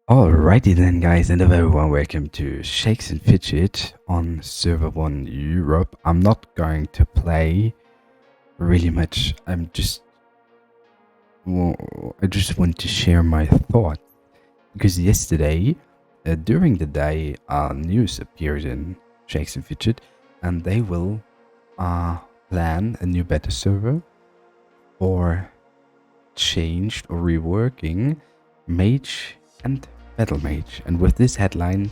Alrighty then, guys, and a very warm welcome to Shakes and Fidget on Server 1 Europe. I'm not going to play really much. I just want to share my thoughts because yesterday, during the day, news appeared in Shakes and Fidget, and they will plan a new beta server for changed or reworking Mage and Battle Mage. And with this headline,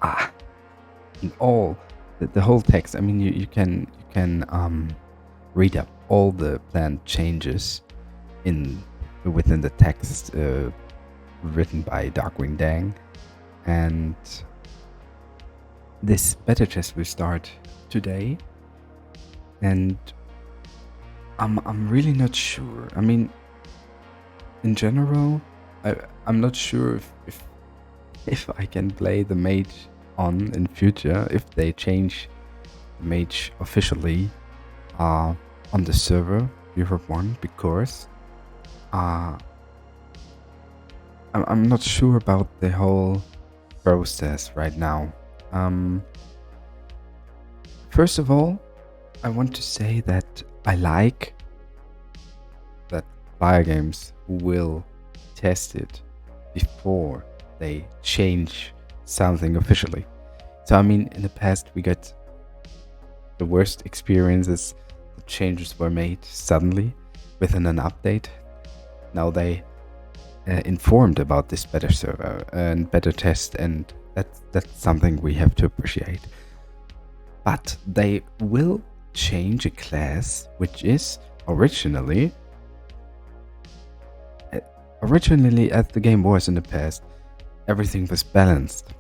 and all the whole text. I mean, you can read up all the planned changes in within the text written by Darkwing Dang, and this beta test will start today. And I'm really not sure. I mean, in general, I'm not sure if I can play the mage on in future if they change mage officially on the server Europe 1, because I'm not sure about the whole process right now. First of all, I want to say that I like that Fire Games will test it before they change something officially. So I mean, in the past we got the worst experiences. The changes were made suddenly within an update. Now they informed about this beta server and beta test, and that's something we have to appreciate. But they will change a class which is originally as the game was in the past, everything was balanced.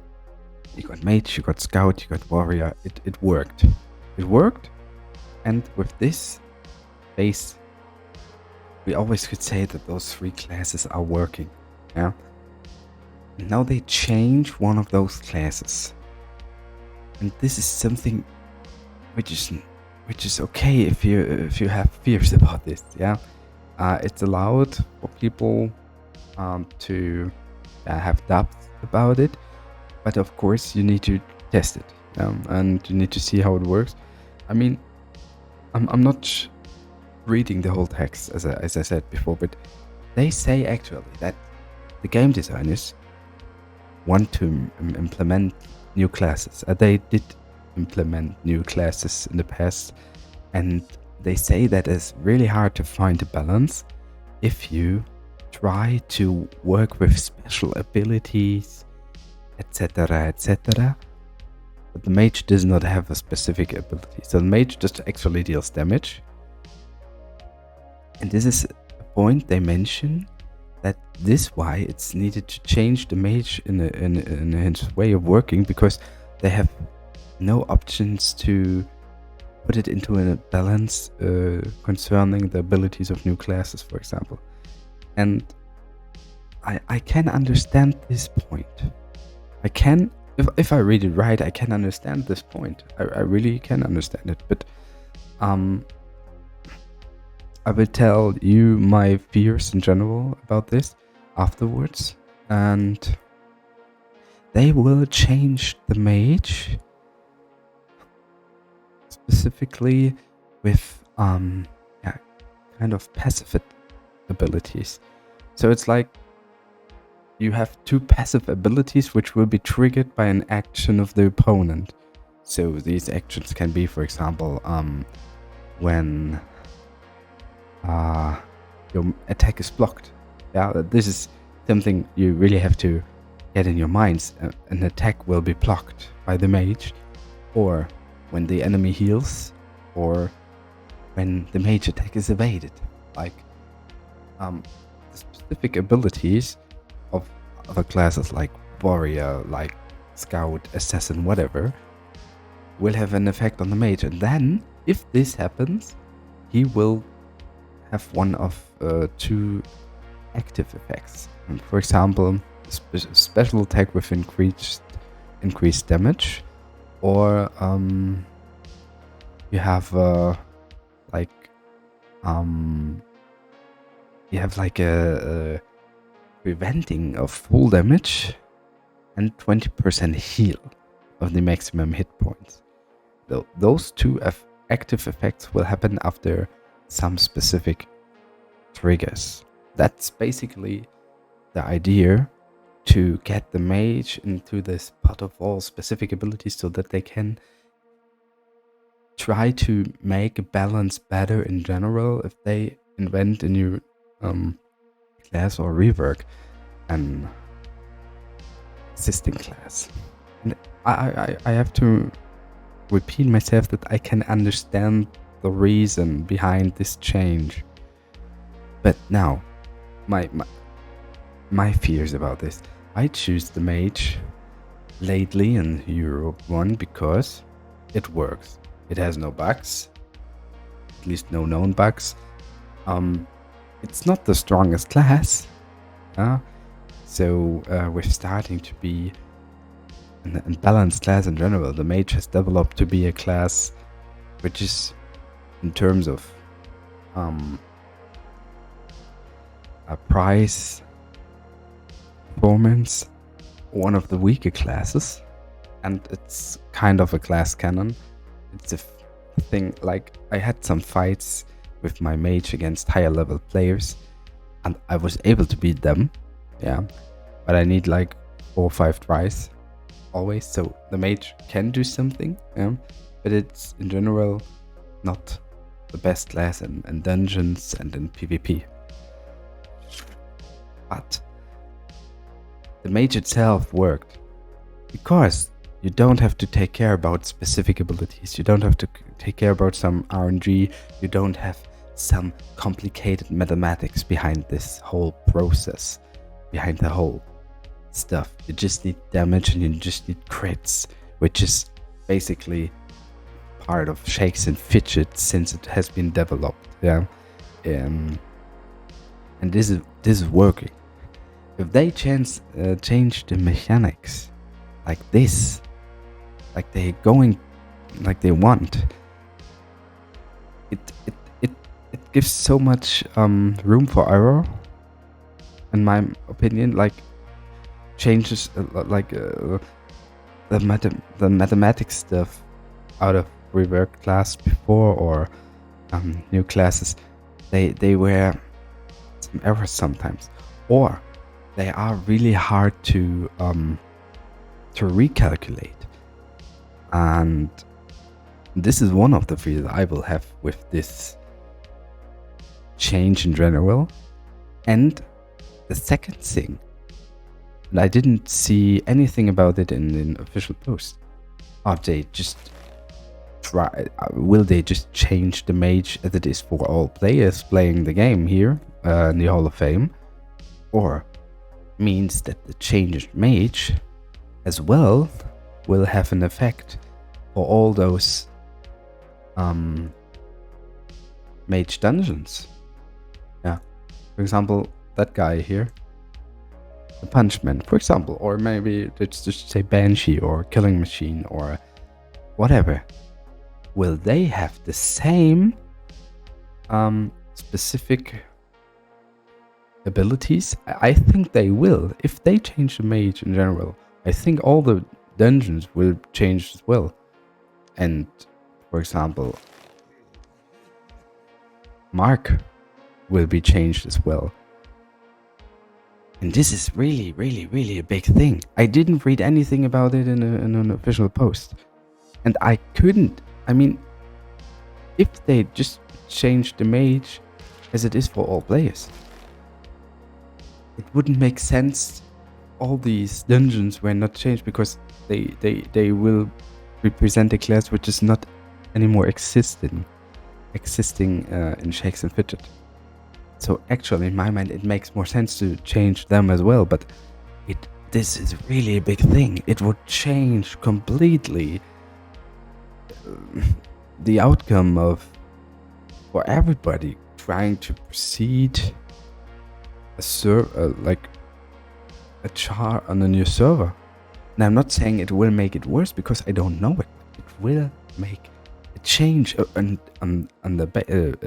You got mage, you got scout, you got warrior. It worked. It worked, and with this base, we always could say that those three classes are working. Yeah. And now they change one of those classes, and this is something which is okay if you have fears about this. Yeah. It's allowed for people to have doubts about it, but of course you need to test it, and you need to see how it works. I mean, I'm not reading the whole text as I said before, but they say actually that the game designers want to implement new classes. They did implement new classes in the past, and they say that it's really hard to find a balance if you try to work with special abilities, etc., etc. But the mage does not have a specific ability, so the mage just actually deals damage. And this is a point they mention, that this why it's needed to change the mage in his way of working, because they have no options to put it into a balance concerning the abilities of new classes, for example. And I can understand this point. I can, if I read it right, I can understand this point. I really can understand it. But I will tell you my fears in general about this afterwards. And they will change the mage specifically with kind of passive abilities. So it's like you have two passive abilities which will be triggered by an action of the opponent. So these actions can be, for example, when your attack is blocked. Yeah, this is something you really have to get in your minds. An attack will be blocked by the mage, or when the enemy heals, or when the mage attack is evaded. Like the specific abilities of other classes like warrior, like scout, assassin, whatever, will have an effect on the mage. And then, if this happens, he will have one of two active effects. And for example, special attack with increased damage, or you have like a preventing of full damage and 20% heal of the maximum hit points. Those two active effects will happen after some specific triggers. That's basically the idea, to get the mage into this pot of all specific abilities so that they can try to make a balance better in general if they invent a new class or rework an existing class. And I have to repeat myself that I can understand the reason behind this change. But now, my fears about this. I choose the mage lately in Europe 1 because it works. It has no bugs, at least no known bugs. It's not the strongest class, so we're starting to be a balanced class in general. The mage has developed to be a class which is, in terms of a price performance, one of the weaker classes, and it's kind of a class cannon. It's a thing, like, I had some fights with my mage against higher level players and I was able to beat them, but I need like 4 or 5 tries always, so the mage can do something, but it's in general not the best class in dungeons and in PvP. But the mage itself worked because you don't have to take care about specific abilities, you don't have to take care about some RNG, you don't have some complicated mathematics behind this whole process, behind the whole stuff. You just need damage and you just need crits, which is basically part of Shakes and Fidget since it has been developed. And this is working. If they change the mechanics like this, like they going like they want, it gives so much room for error, in my opinion. Like, changes the mathematics stuff out of reworked class before, or new classes, they were some errors sometimes, or they are really hard to recalculate. And this is one of the fears I will have with this change in general. And the second thing, and I didn't see anything about it in an official post, are they just will they just change the mage as it is for all players playing the game here in the Hall of Fame, or means that the changed mage as well will have an effect for all those mage dungeons. For example, that guy here, the Punchman, for example, or maybe let's just say Banshee or Killing Machine or whatever. Will they have the same specific abilities? I think they will. If they change the mage in general, I think all the dungeons will change as well. And for example, Mark will be changed as well. And this is really, really, really a big thing. I didn't read anything about it in an official post. And I couldn't. I mean, if they just change the mage as it is for all players, it wouldn't make sense. All these dungeons were not changed because they will represent a class which is not anymore existing in Shakes and Fidget. So actually, in my mind, it makes more sense to change them as well. But this is really a big thing. It would change completely the outcome for everybody trying to proceed a char on a new server. And I'm not saying it will make it worse because I don't know it. It will make a change, a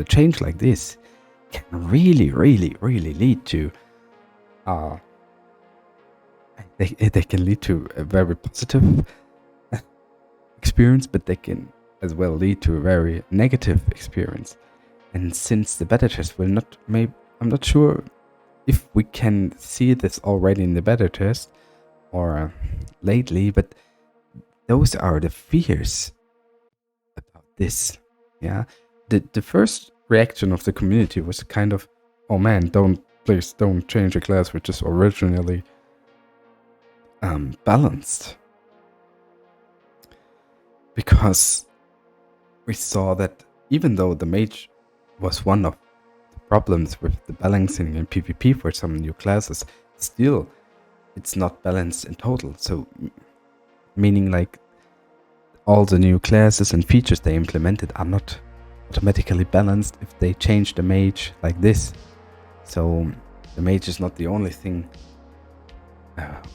change like this can really, really, really lead to they can lead to a very positive experience, but they can as well lead to a very negative experience. And since the beta test will not, I'm not sure if we can see this already in the beta test or lately, but those are the fears about this. Yeah, the first reaction of the community was kind of, oh man, please don't change a class which is originally balanced, because we saw that even though the mage was one of the problems with the balancing in PvP for some new classes, still it's not balanced in total. So meaning like all the new classes and features they implemented are not automatically balanced if they change the mage like this. So the mage is not the only thing,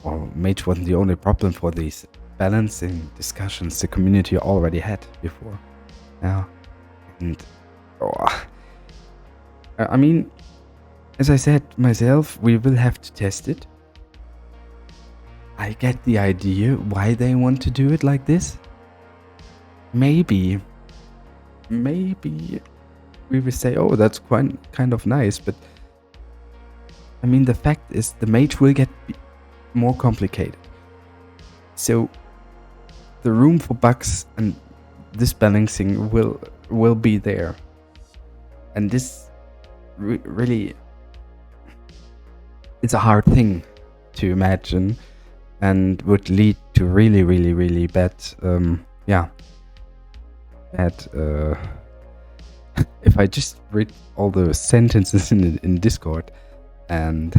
or mage wasn't the only problem for these balancing discussions the community already had before. Yeah, and I mean, as I said myself, we will have to test it. I get the idea why they want to do it like this. Maybe we will say, oh, that's quite kind of nice, but I mean, the fact is the mage will get more complicated. So the room for bugs and this balancing will be there. And this really, it's a hard thing to imagine and would lead to really, really, really bad, if I just read all the sentences in Discord, and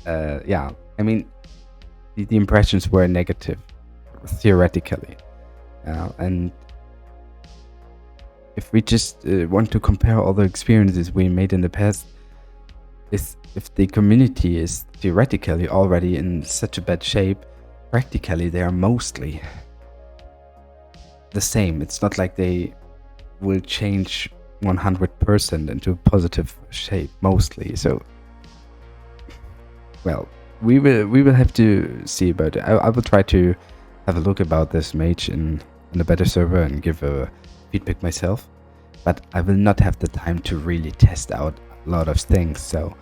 I mean, the impressions were negative, theoretically, and if we just want to compare all the experiences we made in the past, if the community is theoretically already in such a bad shape, practically they are mostly the same. It's not like they will change 100% into positive shape mostly. So, well, we will have to see about it. I will try to have a look about this mage in a better server and give a feedback myself, but I will not have the time to really test out a lot of things. So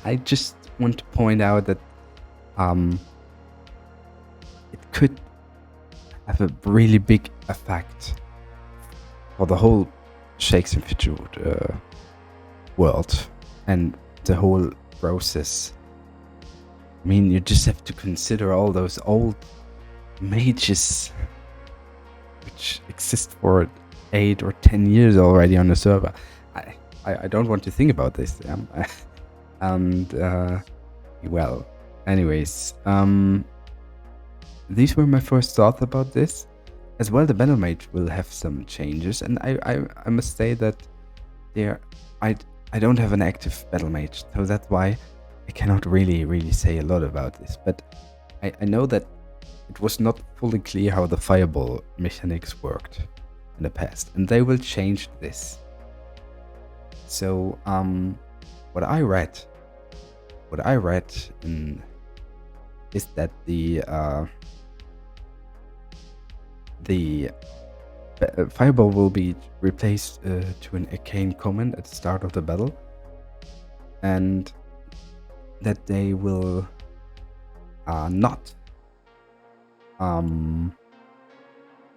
I just want to point out that it could have a really big effect for the whole Shakes and Fitzgerald world and the whole process. I mean, you just have to consider all those old mages which exist for 8 or 10 years already on the server. I don't want to think about this. And well, anyways, these were my first thoughts about this. As well, the Battle Mage will have some changes, and I must say that I don't have an active Battle Mage, so that's why I cannot really say a lot about this. But I know that it was not fully clear how the Fireball mechanics worked in the past, and they will change this. So what I read is that the Fireball will be replaced to an arcane command at the start of the battle, and that they will not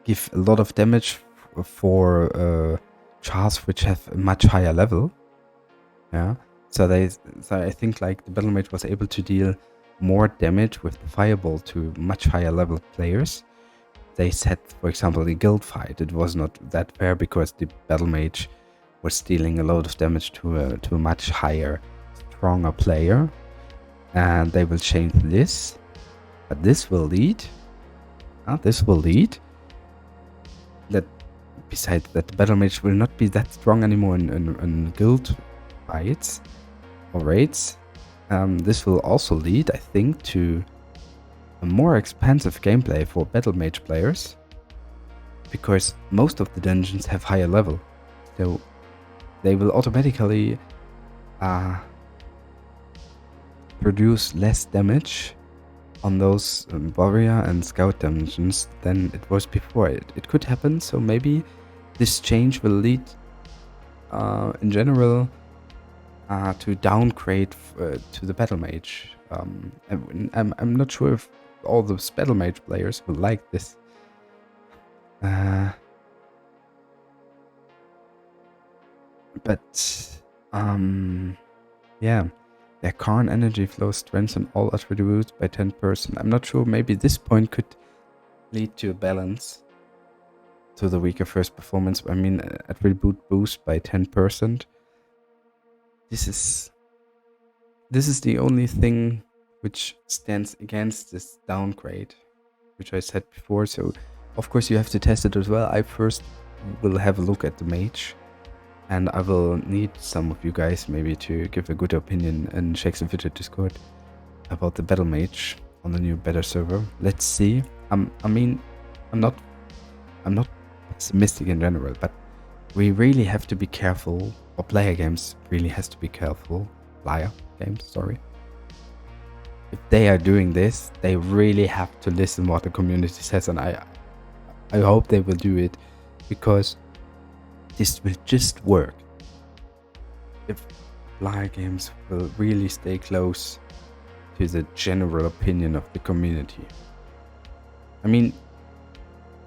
give a lot of damage for chars which have a much higher level. Yeah, so I think like the Battle Mage was able to deal more damage with the Fireball to much higher level players. They said, for example, in guild fight, it was not that fair because the Battle Mage was dealing a lot of damage to a much higher, stronger player, and they will change this. But this will lead that, besides that, the Battle Mage will not be that strong anymore in guild fights or raids. This will also lead, I think, to a more expansive gameplay for Battle Mage players, because most of the dungeons have higher level, so they will automatically produce less damage on those warrior and scout dimensions than it was before. It could happen, so maybe this change will lead in general to downgrade to the battle mage. I'm not sure if all those battle mage players will like this. But yeah, their Karn energy flow strengthens all attributes by 10%. I'm not sure, maybe this point could lead to a balance to the weaker first performance. I mean, attribute boost by 10%. This is the only thing which stands against this downgrade, which I said before. So of course you have to test it as well. I first will have a look at the mage, and I will need some of you guys maybe to give a good opinion in Shakes and Fidget Discord about the battle mage on the new beta server. Let's see. I mean, I'm not pessimistic in general, but we really have to be careful, or Player Games really has to be careful. Player Games, sorry. If they are doing this, they really have to listen what the community says, and I hope they will do it, because this will just work if Player Games will really stay close to the general opinion of the community. I mean,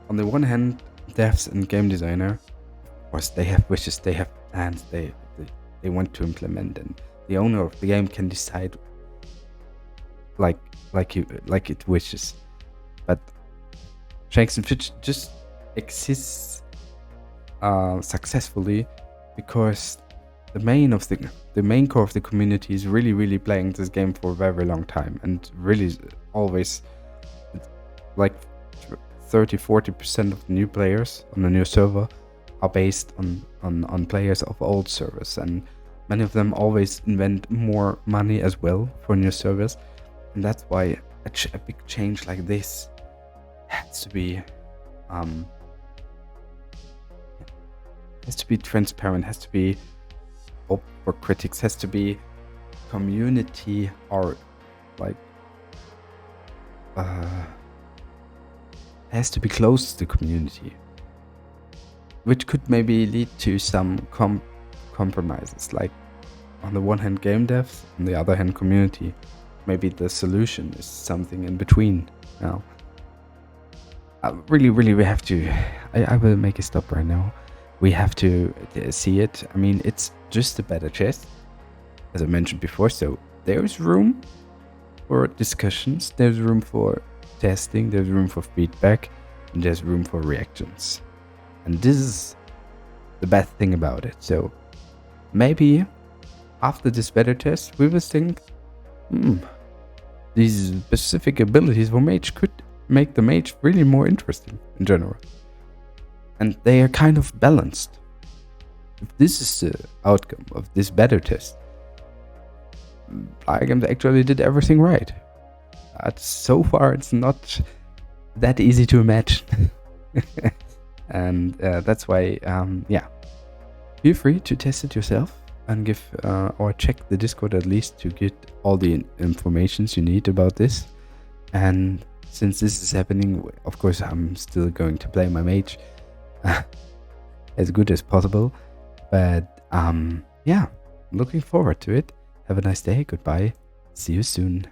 on the one hand, devs and game designer, of course, they have wishes, they have plans, they want to implement, and the owner of the game can decide like it wishes. But Shakes and Fidget just exists successfully because the main core of the community is really playing this game for a very long time, and really always like 30-40% of the new players on the new server are based on players of old servers, and many of them always invent more money as well for new servers, and that's why a big change like this has to be transparent, has to be open for critics, has to be community, or like has to be close to the community, which could maybe lead to some compromises, like on the one hand game devs, on the other hand community. Maybe the solution is something in between. Now really we have to, I will make a stop right now. We have to see it. I mean, it's just a beta test, as I mentioned before, so there's room for discussions, there's room for testing, there's room for feedback, and there's room for reactions. And this is the best thing about it. So maybe after this beta test, we will think, these specific abilities for mage could make the mage really more interesting in general. And they are kind of balanced. If this is the outcome of this beta test, Player Games actually did everything right. So far, it's not that easy to imagine. And that's why, feel free to test it yourself and give or check the Discord at least to get all the informations you need about this. And since this is happening, of course, I'm still going to play my mage as good as possible. But looking forward to it. Have a nice day. Goodbye. See you soon.